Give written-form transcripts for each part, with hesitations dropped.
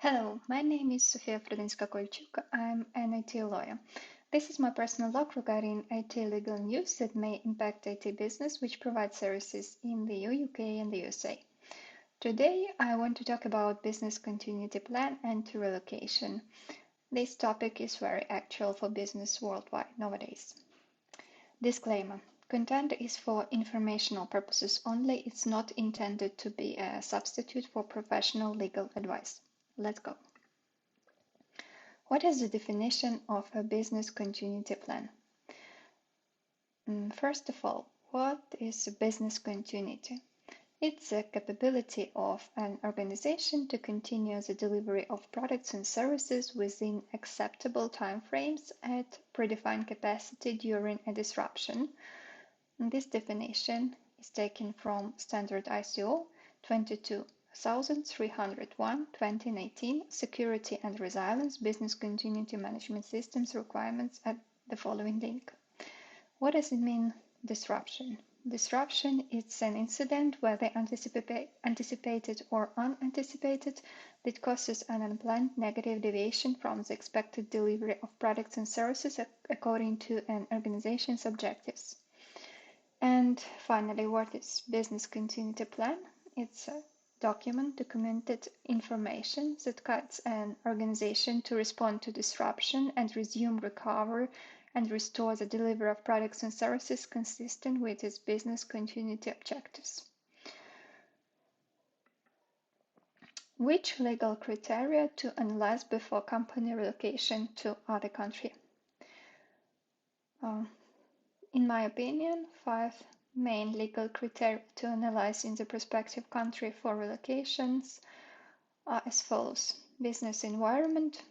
Hello, my name is Sofia Frudinska-Kolchuk. I'm an IT lawyer. This is my personal blog regarding IT legal news that may impact IT business, which provides services in the EU, UK, and the USA. Today, I want to talk about business continuity plan and relocation. This topic is very actual for business worldwide nowadays. Disclaimer. Content is for informational purposes only. It's not intended to be a substitute for professional legal advice. Let's go. What is the definition of a business continuity plan? First of all, what is business continuity? It's a capability of an organization to continue the delivery of products and services within acceptable timeframes at predefined capacity during a disruption. This definition is taken from Standard ISO 22301/2019 Security and Resilience Business Continuity Management Systems requirements at the following link. What does it mean, disruption? Disruption is an incident, whether anticipated or unanticipated, that causes an unplanned negative deviation from the expected delivery of products and services according to an organization's objectives. And finally, what is business continuity plan? It's a documented information that guides an organization to respond to disruption and resume recovery and restore the delivery of products and services consistent with its business continuity objectives. Which legal criteria to analyze before company relocation to other country? In my opinion, 5 main legal criteria to analyze in the prospective country for relocations are as follows: business environment,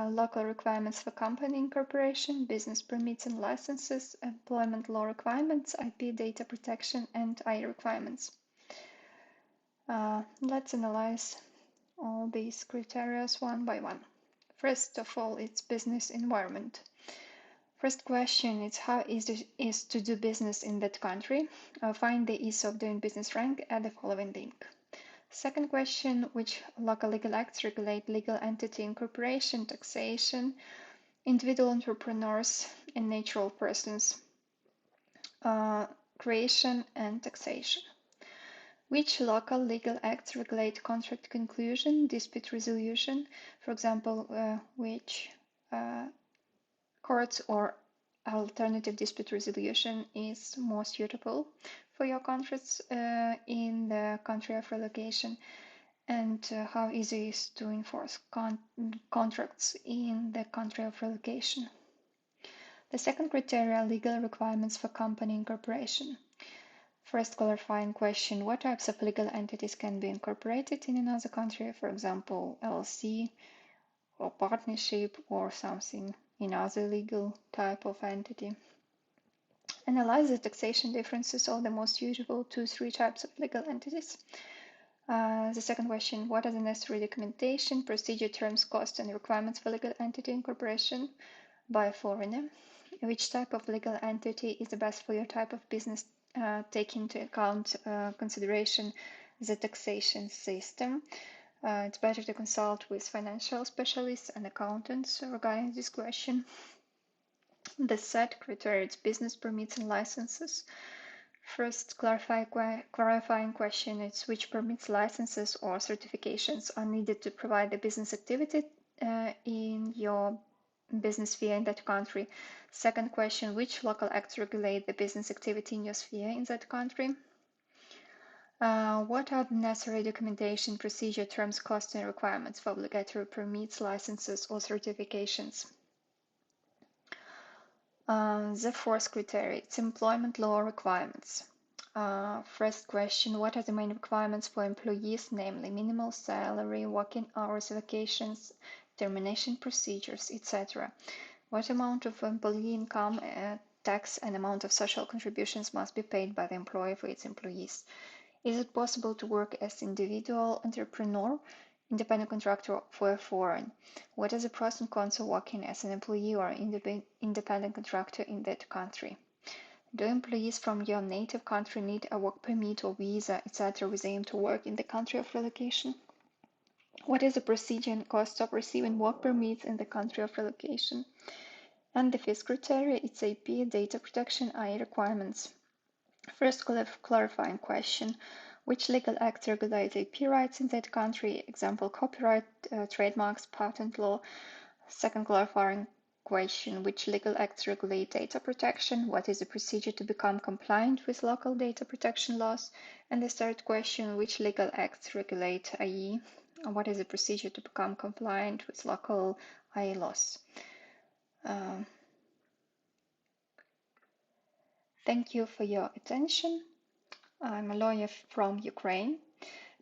local requirements for company incorporation, business permits and licenses, employment law requirements, IP data protection, and AI requirements. Let's analyze all these criteria one by one. First of all, it's business environment. First question is how easy it is to do business in that country. Find the ease of doing business rank at the following link. Second question, which local legal acts regulate legal entity incorporation, taxation, individual entrepreneurs, and natural persons, creation and taxation. Which local legal acts regulate contract conclusion, dispute resolution, for example, which courts or alternative dispute resolution is more suitable for your contracts in the country of relocation, and how easy it is to enforce contracts in the country of relocation. The second criteria, legal requirements for company incorporation. First clarifying question, what types of legal entities can be incorporated in another country, for example, LLC or partnership or something in other legal type of entity. Analyze the taxation differences of the most usual 2-3 types of legal entities. The second question, what are the necessary documentation, procedure, terms, costs, and requirements for legal entity incorporation by a foreigner? Which type of legal entity is the best for your type of business, taking into account consideration the taxation system? It's better to consult with financial specialists and accountants regarding this question. The third criteria is business permits and licenses. First clarifying question is which permits, licenses, or certifications are needed to provide the business activity in your business sphere in that country. Second question, which local acts regulate the business activity in your sphere in that country? What are the necessary documentation, procedure, terms, costs, and requirements for obligatory permits, licenses, or certifications? The fourth criteria, it's employment law requirements. First question, what are the main requirements for employees, namely minimal salary, working hours, vacations, termination procedures, etc.? What amount of employee income, tax, and amount of social contributions must be paid by the employer for its employees? Is it possible to work as individual entrepreneur, independent contractor for a foreign? What are the pros and cons of working as an employee or independent contractor in that country? Do employees from your native country need a work permit or visa, etc., with aim to work in the country of relocation? What is the procedure and cost of receiving work permits in the country of relocation? And the fifth criteria, it's IP, data protection, i.e. requirements. First, clarifying question. Which legal acts regulate IP rights in that country? Example, copyright, trademarks, patent law. Second, clarifying question. Which legal acts regulate data protection? What is the procedure to become compliant with local data protection laws? And the third question, which legal acts regulate IE? What is the procedure to become compliant with local IE laws? Thank you for your attention. I'm a lawyer from Ukraine.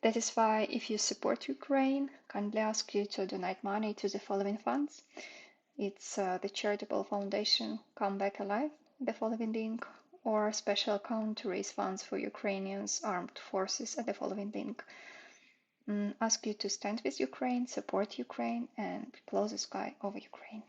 That is why if you support Ukraine, kindly ask you to donate money to the following funds. It's the charitable foundation Come Back Alive, the following link, or a special account to raise funds for Ukrainians armed forces at the following link. Ask you to stand with Ukraine, support Ukraine, and close the sky over Ukraine.